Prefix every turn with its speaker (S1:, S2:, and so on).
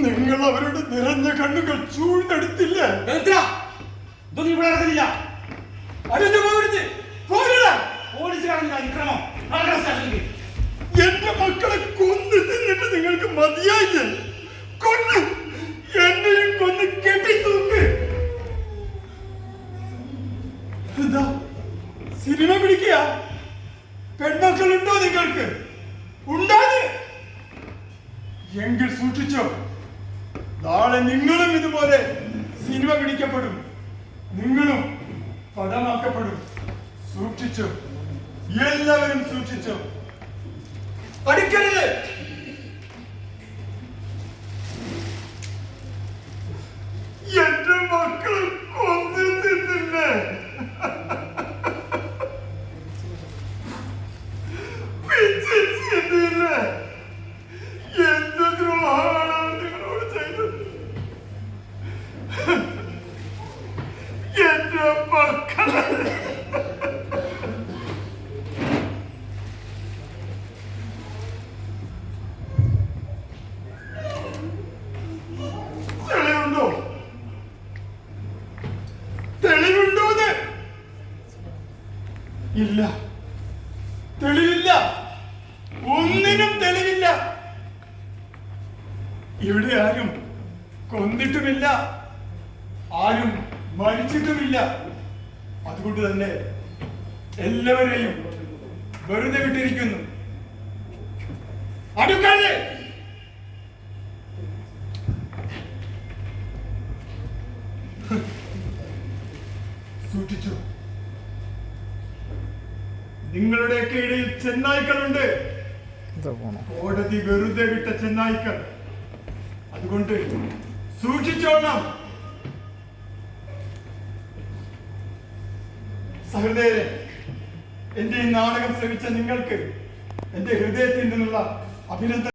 S1: നിങ്ങൾ അവരുടെ നിറഞ്ഞ കണ്ണുകൾ ചൂഴ്ന്നെടുത്തില്ല.
S2: ഇതൊന്നും ഇവിടെ നടക്കുന്നില്ല.
S1: എന്റെ മക്കളെ കൊന്നു തിന്നിട്ട് നിങ്ങൾക്ക് മതിയായില്ലേ? കൊന്നു, എന്നെയും കൊന്ന് കെട്ടിത്തൂക്ക്. എന്താ സിനിമ പിടിക്കുക? പെൺമക്കളുണ്ടോ നിങ്ങൾക്ക്? ഉണ്ടാകും എങ്കിൽ സൂക്ഷിച്ചോ, നാളെ നിങ്ങളും ഇതുപോലെ സിനിമ പിടിക്കപ്പെടും, നിങ്ങളും പടമാക്കപ്പെടും. സൂക്ഷിച്ചോ, എല്ലാവരും സൂക്ഷിച്ചോ. പഠിക്കരുത്. എന്റെ മക്കൾ കൊന്നു തിന്നില്ലേ? എന്ത് ദ്രോഹമാണ് നിങ്ങളോട് ചെയ്തത്? എന്റെ മക്കളെ തെളിവുണ്ടോ? തെളിവുണ്ടോന്ന്? ഇല്ല, തെളിവില്ല. ഒന്നിനും തെളിവില്ല. ഇവിടെ ആരും കൊന്നിട്ടുമില്ല, ആരും മരിച്ചിട്ടുമില്ല. അതുകൊണ്ട് തന്നെ എല്ലാവരെയും വെറുതെ വിട്ടിരിക്കുന്നു. അടുക്കാതെ. സൂക്ഷിച്ചു. നിങ്ങളുടെയൊക്കെ ഇടയിൽ ചെന്നായ്ക്കളുണ്ട്. കോടതി വെറുതെ വിട്ട ചെന്നായ്ക്കൾ. അതുകൊണ്ട് സൂക്ഷിച്ചോളണം. സഹൃദയരെ, എന്റെ ഈ നാടകം ശ്രമിച്ച നിങ്ങൾക്ക് എന്റെ ഹൃദയത്തിൽ നിന്നുള്ള അഭിനന്ദനം.